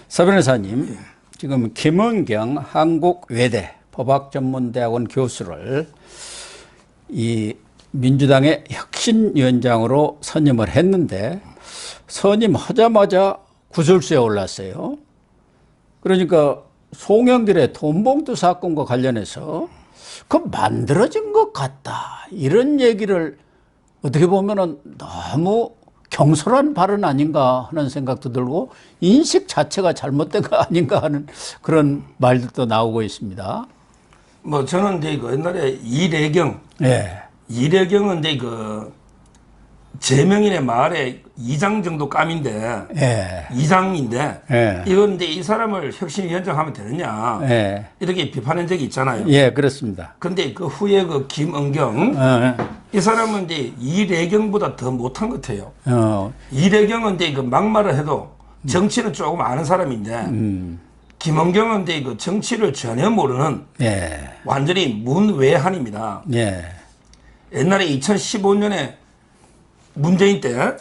서 변호사님, 지금 김은경 한국외대 법학전문대학원 교수를 이 민주당의 혁신위원장으로 선임을 했는데 선임하자마자 구설수에 올랐어요. 그러니까 송영길의 돈봉투 사건과 관련해서 그 만들어진 것 같다, 이런 얘기를 어떻게 보면은 너무 경솔한 발언 아닌가 하는 생각도 들고 인식 자체가 잘못된 거 아닌가 하는 그런 말들도 나오고 있습니다. 뭐 저는 이제 그 옛날에 이래경, 예. 이래경은 이제 그 제명인의 말에 이장 정도 감인데, 예. 이장인데, 예. 이건 이제 이 사람을 혁신위원장 하면 되느냐, 예. 이렇게 비판한 적이 있잖아요. 예, 그렇습니다. 근데 그 후에 그 김은경, 이 사람은 이제 이래경보다 더 못한 것 같아요. 이래경은 이제 그 막말을 해도 정치는 조금 아는 사람인데, 김은경은 이제 그 정치를 전혀 모르는 예. 완전히 문외한입니다. 예. 옛날에 2015년에 문재인 때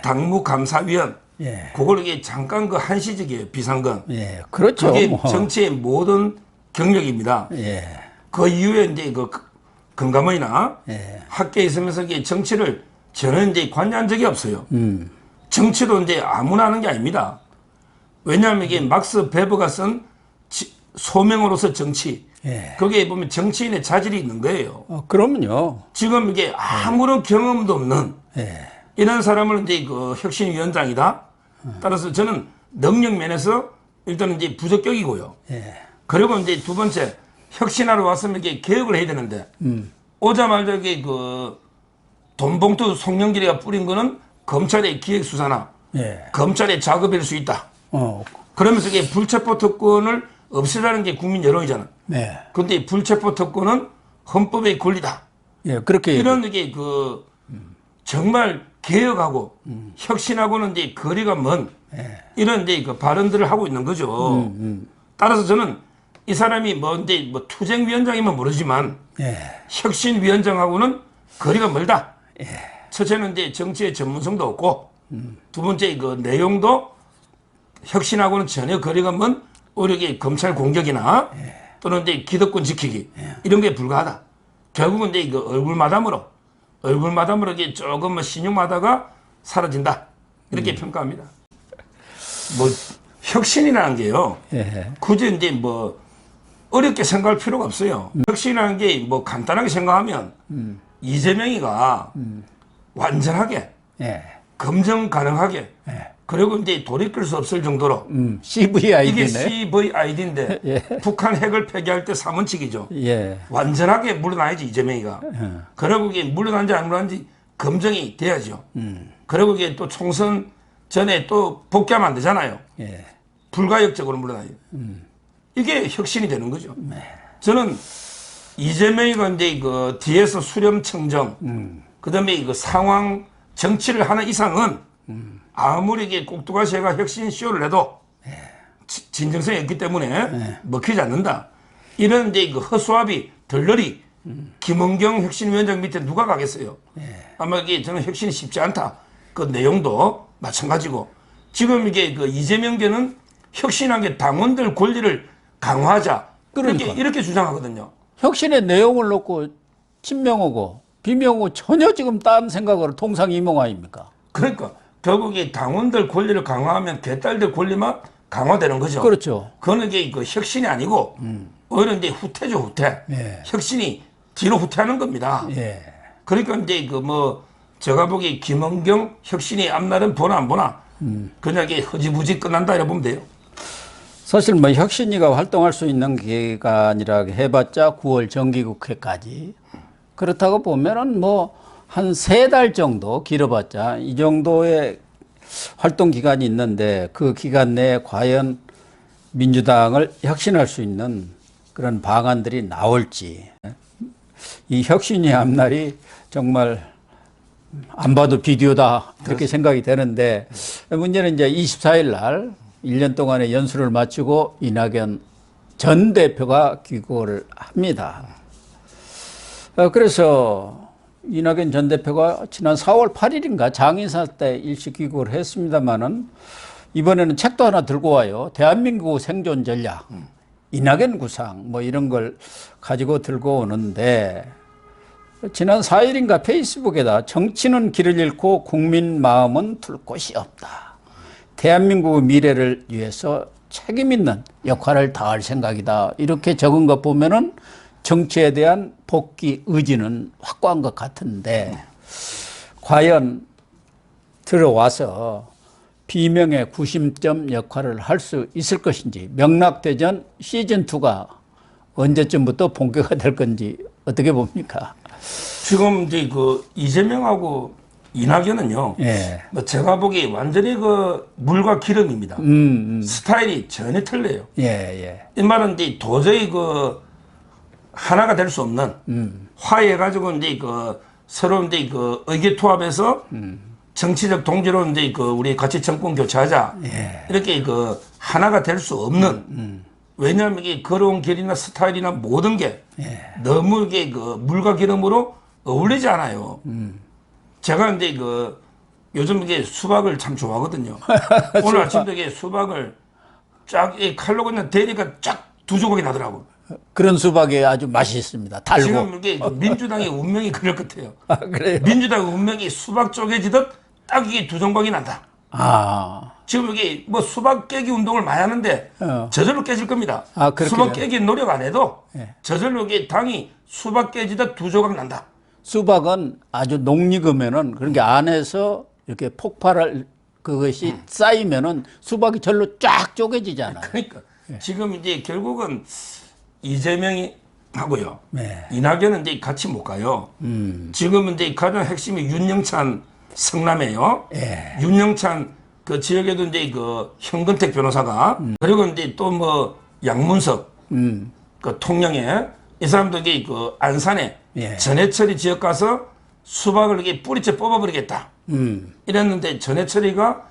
당무감사위원, 예. 그걸 이게 잠깐 그 한시적이에요, 비상근. 예. 그렇죠. 그게 뭐. 정치의 모든 경력입니다. 예. 그 이후에 이제 그 금감원이나 예. 학교에 있으면서 이게 정치를 저는 이제 관여한 적이 없어요. 정치도 이제 아무나 하는 게 아닙니다. 왜냐하면 이게 막스 베버가 쓴 소명으로서 정치. 예. 거기에 보면 정치인의 자질이 있는 거예요. 그럼요. 지금 이게 아무런 경험도 없는 예. 이런 사람을 이제 그 혁신위원장이다. 따라서 저는 능력 면에서 일단은 이제 부적격이고요. 예. 그리고 이제 두 번째, 혁신하러 왔으면 이게 개혁을 해야 되는데, 오자마자 이게 그 돈봉투 송영길이가 뿌린 거는 검찰의 기획수사나 예. 검찰의 작업일 수 있다. 그러면서 이게 불체포 특권을 없애라는 게 국민 여론이잖아. 네. 근데 불체포 특권은 헌법의 권리다. 예, 그렇게. 이런 게 그 정말 개혁하고 혁신하고는 이제 거리가 먼 이런 이제 그 발언들을 하고 있는 거죠. 따라서 저는 이 사람이 뭐 이제 뭐 투쟁위원장이면 모르지만 예. 혁신위원장하고는 거리가 멀다. 예. 첫째는 이제 정치의 전문성도 없고 두 번째 그 내용도 혁신하고는 전혀 거리가 먼 오히려 검찰 공격이나 또는 이제 기득권 지키기 이런 게 불가하다. 결국은 이제 그 얼굴마담으로 이게 조금 뭐 신용하다가 사라진다. 이렇게 평가합니다. 뭐 혁신이라는 게요. 예. 굳이 이제 뭐 어렵게 생각할 필요가 없어요. 혁신이라는 게 뭐 간단하게 생각하면 이재명이가 완전하게 예. 검증 가능하게 예. 그리고 이제 돌이킬 수 없을 정도로 CVID네. 이게 CVID인데 예. 북한 핵을 폐기할 때 3원칙이죠. 예. 완전하게 물러나야지 이재명이가. 그리고 이게 물러난지 안 물러난지 검증이 돼야죠. 그리고 이게 또 총선 전에 또 복귀하면 안 되잖아요. 예. 불가역적으로 물러나요. 이게 혁신이 되는 거죠. 저는 이재명이가 이제 그 뒤에서 수렴청정, 그다음에 그 상황 정치를 하는 이상은 아무리 이게 꼭두가시가 혁신 쇼를 해도 진정성이 없기 때문에 먹히지 않는다. 이런 이제 그 허수아비 덜러리 김은경 혁신위원장 밑에 누가 가겠어요? 아마 이게 저는 혁신이 쉽지 않다. 그 내용도 마찬가지고 지금 이게 그 이재명계는 혁신한 게 당원들 권리를 강화하자. 그러니까. 이렇게 주장하거든요. 혁신의 내용을 놓고 친명하고 비명하고 전혀 지금 딴 생각으로 동상이몽 아닙니까? 그러니까 결국에 당원들 권리를 강화하면 개딸들 권리만 강화되는 거죠. 그렇죠. 그거는 이게 그 혁신이 아니고 오히려 이제 후퇴죠, 후퇴. 예. 혁신이 뒤로 후퇴하는 겁니다. 예. 그러니까 이제 그 뭐 제가 보기 김은경 혁신이 앞날은 보나 안 보나 그냥 이게 허지부지 끝난다 이래 보면 돼요. 사실 뭐 혁신위가 활동할 수 있는 기간이라 해봤자 9월 정기국회까지. 그렇다고 보면은 뭐 한 3달 정도 길어봤자 이 정도의 활동 기간이 있는데 그 기간 내에 과연 민주당을 혁신할 수 있는 그런 방안들이 나올지. 이 혁신의 앞날이 정말 안 봐도 비디오다 이렇게 생각이 되는데 문제는 이제 24일 날 1년 동안의 연수를 마치고 이낙연 전 대표가 귀국을 합니다. 그래서 이낙연 전 대표가 지난 4월 8일인가 장인사 때 일시 귀국을 했습니다마는 이번에는 책도 하나 들고 와요. 대한민국 생존 전략, 이낙연 구상 뭐 이런 걸 가지고 들고 오는데 지난 4일인가 페이스북에다 정치는 길을 잃고 국민 마음은 둘 곳이 없다. 대한민국의 미래를 위해서 책임 있는 역할을 다할 생각이다. 이렇게 적은 거 보면은 정치에 대한 복귀 의지는 확고한 것 같은데 과연 들어와서 비명의 구심점 역할을 할 수 있을 것인지 명락대전 시즌2가 언제쯤부터 본격화 될 건지 어떻게 봅니까? 지금 이제 그 이재명하고 이낙연은요. 예. 뭐 제가 보기에 완전히 그 물과 기름입니다. 스타일이 전혀 틀려요. 예, 예. 이 말은 이제 도저히 그 하나가 될 수 없는 화해해가지고 이제 그 서로 이제 그 의기투합해서 정치적 동지로 이제 그 우리 같이 정권 교체하자. 예. 이렇게 그 하나가 될 수 없는 왜냐하면 이게 걸어온 길이나 스타일이나 모든 게 너무 이게 그 물과 기름으로 어울리지 않아요. 제가 이제 그 요즘 이게 수박을 참 좋아하거든요. 오늘 아침도 이게 수박을 쫙 이 칼로 그냥 대니까 쫙 두 조각이 나더라고. 그런 수박이 아주 맛이 있습니다. 달고. 지금 이게 그 민주당의 운명이 그럴 것 같아요. 아, 그래요? 민주당의 운명이 수박 쪼개지듯 딱 이게 두 조각이 난다. 아. 지금 이게 뭐 수박 깨기 운동을 많이 하는데 저절로 깨질 겁니다. 아, 그렇게 수박 돼요? 깨기 노력 안 해도 예. 저절로 이게 당이 수박 깨지듯 두 조각 난다. 수박은 아주 녹익으면은 그런 게 안에서 이렇게 폭발할 그것이 쌓이면은 수박이 절로 쫙 쪼개지잖아요. 그러니까 지금 이제 결국은 이재명이 하고요. 네. 이낙연은 이제 같이 못 가요. 지금은 이제 가장 핵심이 윤영찬 성남이에요. 예. 윤영찬 그 지역에도 이제 그 현근택 변호사가 그리고 이제 또 뭐 양문석 그 통영에 이 사람도 이게 그 안산에 예. 전해철이 지역 가서 수박을 이게 뿌리째 뽑아버리겠다. 이랬는데 전해철이가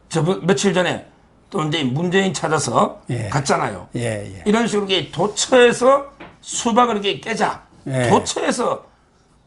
저번 며칠 전에 또 이제 문재인 찾아서 예. 갔잖아요. 예, 예. 이런 식으로 이게 도처에서 수박을 이렇게 깨자. 예. 도처에서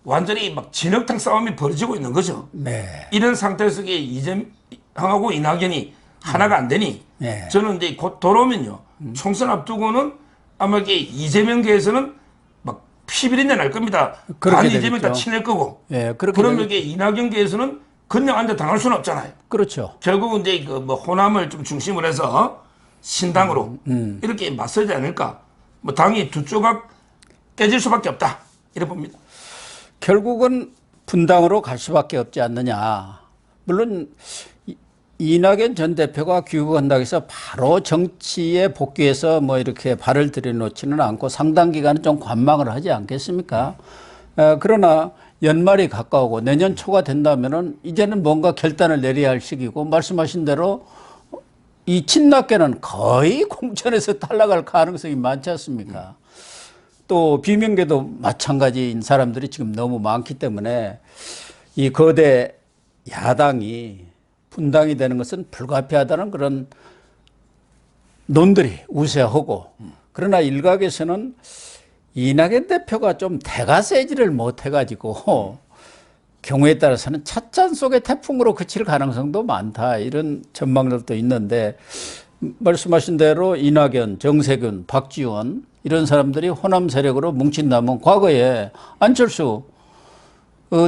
완전히 막 진흙탕 싸움이 벌어지고 있는 거죠. 네. 이런 상태에서 이게 이재명하고 이낙연이 하나가 안 되니 예. 저는 이제 곧 돌아오면요. 총선 앞두고는 아마 이게 이재명계에서는 막 피비린내 날 겁니다. 그렇게 반 이재명 다 되겠죠. 친할 거고. 예, 그렇게 그러면 되겠죠. 이게 이낙연계에서는 그냥 앉아 당할 수는 없잖아요. 그렇죠. 결국은 이제 그 뭐 호남을 좀 중심으로 해서 신당으로 이렇게 맞서지 않을까. 뭐 당이 두 조각 깨질 수밖에 없다. 이래 봅니다. 결국은 분당으로 갈 수밖에 없지 않느냐. 물론 이낙연 전 대표가 귀국한다고 해서 바로 정치에 복귀해서 뭐 이렇게 발을 들여놓지는 않고 상당 기간은 좀 관망을 하지 않겠습니까? 그러나 연말이 가까우고 내년 초가 된다면은 이제는 뭔가 결단을 내려야 할 시기고 말씀하신 대로 이 친낙계는 거의 공천에서 탈락할 가능성이 많지 않습니까? 또 비명계도 마찬가지인 사람들이 지금 너무 많기 때문에 이 거대 야당이 분당이 되는 것은 불가피하다는 그런 논들이 우세하고 그러나 일각에서는 이낙연 대표가 좀 대가세지를 못해가지고 경우에 따라서는 찻잔 속의 태풍으로 그칠 가능성도 많다 이런 전망들도 있는데 말씀하신 대로 이낙연, 정세균, 박지원 이런 사람들이 호남 세력으로 뭉친다면 과거에 안철수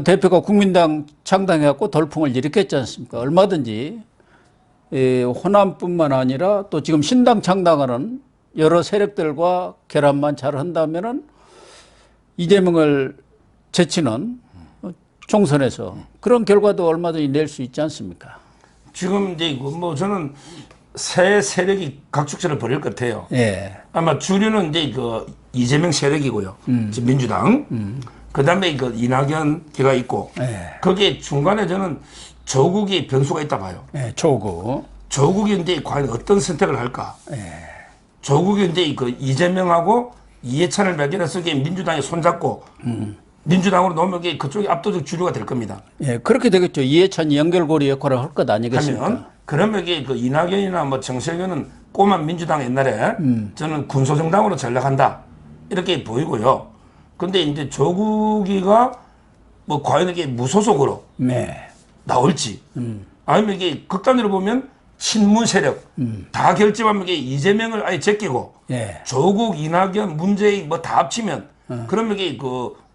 대표가 국민당 창당해갖고 돌풍을 일으켰지 않습니까? 얼마든지 호남뿐만 아니라 또 지금 신당 창당하는 여러 세력들과 결합만 잘 한다면은 이재명을 제치는 총선에서 그런 결과도 얼마든지 낼 수 있지 않습니까? 지금 이제 뭐 저는 새 세력이 각축전을 벌일 것 같아요. 예. 아마 주류는 이제 그 이재명 세력이고요. 지금 민주당. 그 다음에 그 이낙연 걔가 있고. 예. 거기에 중간에 저는 조국이 변수가 있다 봐요. 예, 조국. 조국이 이제 과연 어떤 선택을 할까? 예. 조국이 이제 그 이재명하고 이해찬을 발견해서 민주당에 손잡고 민주당으로 놓으면 그쪽이 압도적 주류가 될 겁니다. 예, 그렇게 되겠죠. 이해찬이 연결고리 역할을 할 것 아니겠습니까? 하면 그러면 그 이낙연이나 뭐 정세균은 꼬만 민주당 옛날에 저는 군소정당으로 전락한다 이렇게 보이고요. 근데 이제 조국이가 뭐 과연 이게 무소속으로 네. 나올지 아니면 이게 극단으로 보면 친문 세력 다 결집하면 이게 이재명을 아예 제끼고 예. 조국, 이낙연, 문재인 뭐 다 합치면 그러면 이게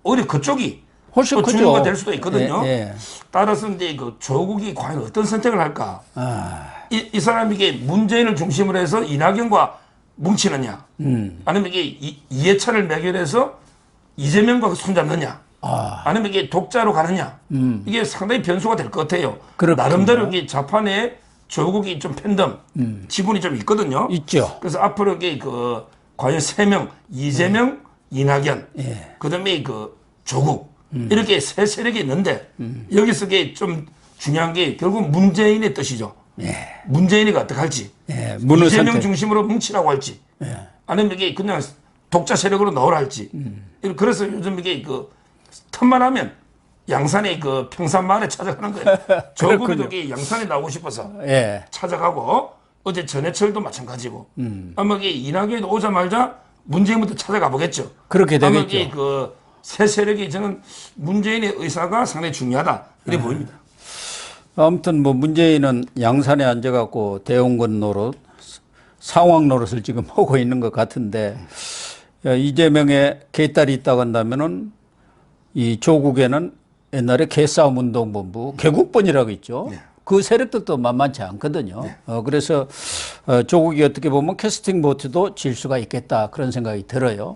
오히려 그쪽이 훨씬 또 크죠. 주류가 될 수도 있거든요. 예, 예. 따라서 이제 조국이 과연 어떤 선택을 할까? 아, 이 사람이 이게 문재인을 중심으로 해서 이낙연과 뭉치느냐, 아니면 이게 이해찬을 매결해서 이재명과 손잡느냐, 아니면 이게 독자로 가느냐, 이게 상당히 변수가 될 것 같아요. 그렇군요. 나름대로 이게 좌판에 조국이 좀 팬덤, 지분이 좀 있거든요. 있죠. 그래서 앞으로 이게 과연 세 명, 이재명, 이낙연, 예. 그다음에 조국 이렇게 세 세력이 있는데 여기서 이게 좀 중요한 게 결국 문재인의 뜻이죠. 예. 문재인이 어떻게 할지, 예. 문의 이재명 선택. 중심으로 뭉치라고 할지, 아니면 이게 그냥 독자 세력으로 넣으라 할지. 그래서 요즘 이게 틈만 하면 양산의 평산마을에 찾아가는 거예요. 조국도 이게 양산에 나오고 싶어서 예. 찾아가고 어제 전해철도 마찬가지고 아마 이게 이낙연이 오자마자 문재인부터 찾아가 보겠죠. 그렇게 아마 되겠죠. 이게 새 세력이 저는 문재인의 의사가 상당히 중요하다 이렇게 보입니다. 아무튼 뭐 문재인은 양산에 앉아갖고 대홍군 노릇, 상황 노릇을 지금 하고 있는 것 같은데 이재명의 개딸이 있다고 한다면은 이 조국에는 옛날에 개싸움 운동본부 개국본이라고 있죠. 그 세력들도 만만치 않거든요. 그래서 조국이 어떻게 보면 캐스팅 보트도 질 수가 있겠다 그런 생각이 들어요.